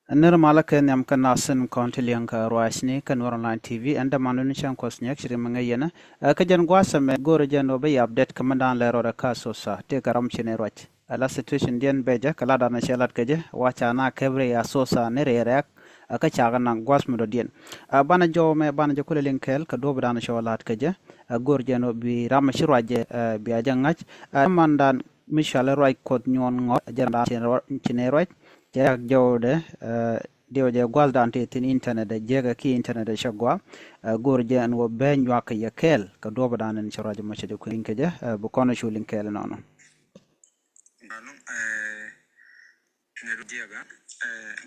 Ner malaken yam kan nasin konti liang ka roasni kan war online TV anda manun chan kosnyak shri mangayena ka jan gwasa me goro jan obe update kamandan lero da ka sosa te karam chine roch ala situation dien beja kala da na shelat keje wacha na kebre ya sosa ne re yak ka chaga na gwas mo dien bana jo me bana jo kule linkel ka do bana sholat keje gor jan obi ram shirwaje bi ajangach mandan mishale roi kod nyon ngot jan da chine roch jak jawde dio je gwalda ante tin internet de jega ki internet de shagwa gor je an wo be nywaka yakel ka doba dan en charaje ma chede ko linke je bu kono shu linke le nono Balum ne rudiaga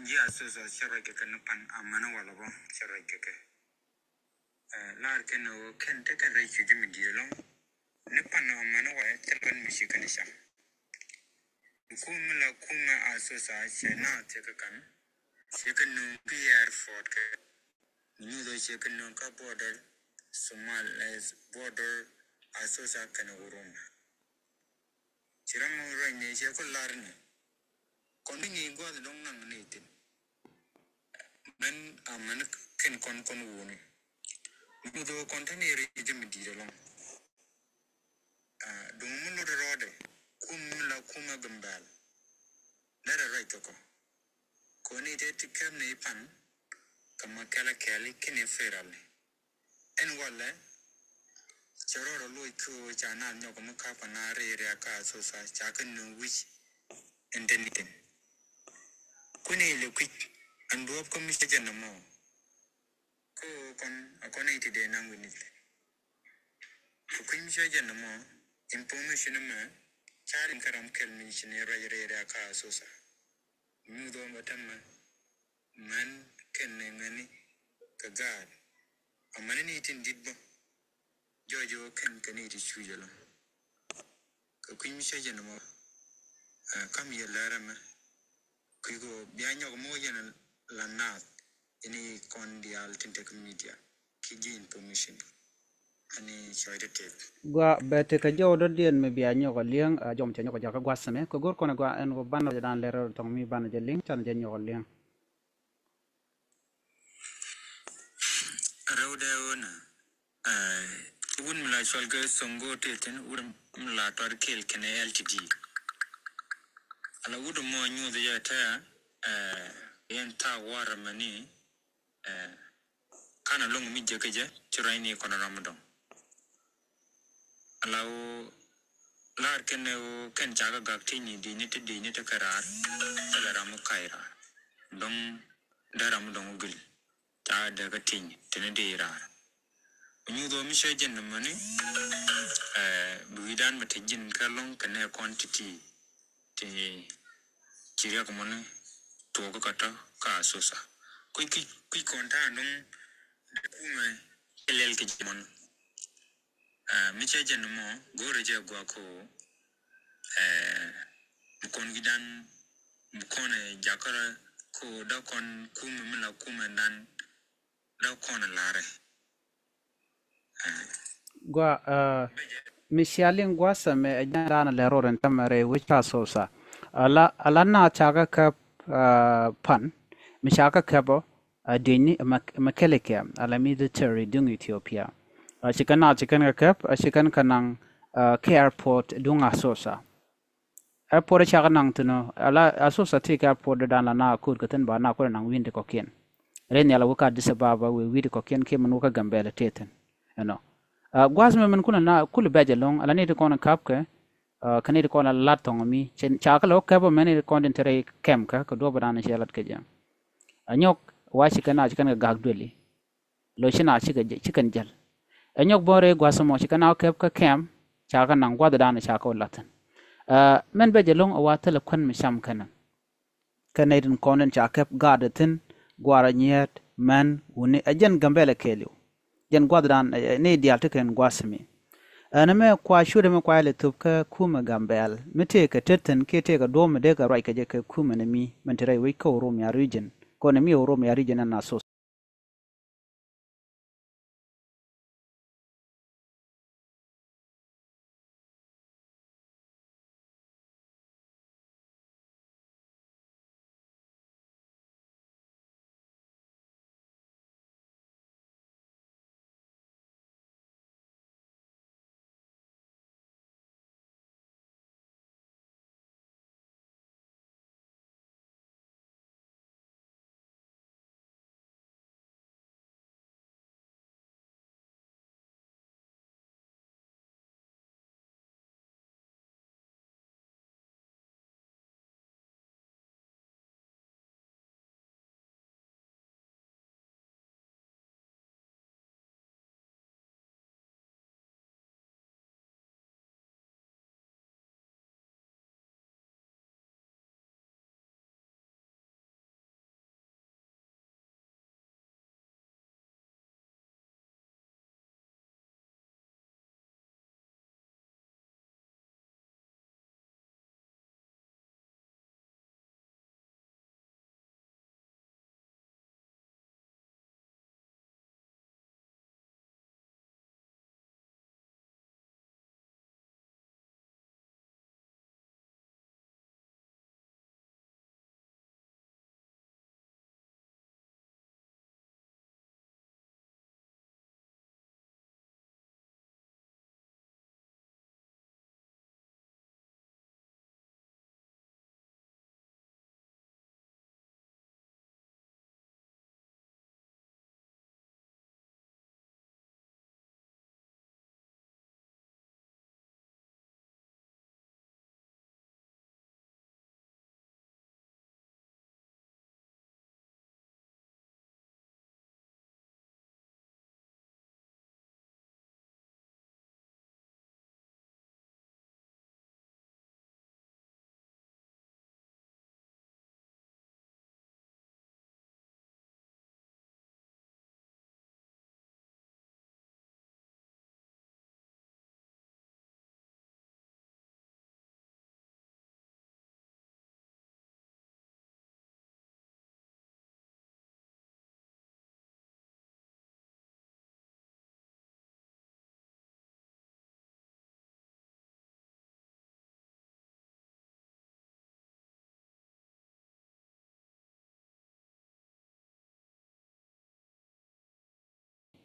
ji asosa sharake kan pan amana wala bo sharake ke lar ken o ken te kan rai chi mi dielo ne pan amana wa telban mi shi kan sha kuma kuma asosa shena te kan she kan no PR for ke ni do she kan no ka border Somal as border asosa kan urun chiramo rai ne she ko lar ne kon ni go da dong nang ne tin men amana ken kon woni mu do container je mi dire long do mu no rode kuma gambal dara right ko ni te tikam ne pan kama kala kali kine feral en wala chororo loy ko jana nyoko mu ka pana re ka so sa cha kan no wich endenitin kuni le kwit ando ko mi se janna mo ko kon akone ite de nang winit ko mi se janna mo information ma charin karam kel mi shine re ka so sa mu do matamma man ken ne ngani ka gad amana ni tin dibbo jojo ken kani ti chujalo ka mi se janna mo kam ye larama kigo bianyo mo yana lanat ini kondial tinte media kiji information ani choide tape gwa bete ka jawdo dien me biya nyogo liang jom che nyogo jaka gwasame ko gor kono gwa en go banno dan lero tong mi banno je ling chan je nyogo liang rawda wona wun mla cholga songo teten wur mla tor kel kene ltd ala wudu mo nyu de yata yen ta war mani kana long mi jekeje chiraini kono ramadon alaw lar kene o ken jaga gaktini di ni te karar sala ramu kaira dong daram dong gul ta daga tin tene de rar nyu do mi shejen mani buidan matajin kalon kene quantity te kiriya komone to ko kata ka sosa kui konta dong kuma elel ke jimon mi shejen mo gore je gwa ko kon gidan mkone jakara ko da kon kuma mila kuma dan da kon lare gwa mishalin gwasame dan lero ren tamare wicha sosa ala na chaga ka pan mishaka kabo dini makeleke ala military dung Ethiopia chikan ka kap chikan kanang ke airport dunga sosa airport chaga nang tuno ala asosa tik airport dan la na kur katen ba na ko nang winde ko ken ren yala wuka disababa we wide ko ken ke manuka gambele teten gwasme men kuna na kul beje long ala ni ko na kapke kani ko na latong mi chen chakalo kabo meni ko den tere kemka ko do badana shelat ke jam anyok washi kana chikan ga gagdweli lo shina chikan jal anyok bore gwasmo chikana kepka kem chaka nang gwada dana chaka latan men beje long awata le kwan mi sham kana kanadin konen chakep gadatin gwara nyet man woni ajen gambele kelio jen gwadran ne dial teken gwasmi ana me kwa shure me kwa le tupka kuma gambel mete ka tetten ke te ka do me de ka rai ka je ka kuma ne mi mentere wi ko rom ya region ko ne mi rom ya region na so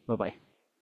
Bye bye.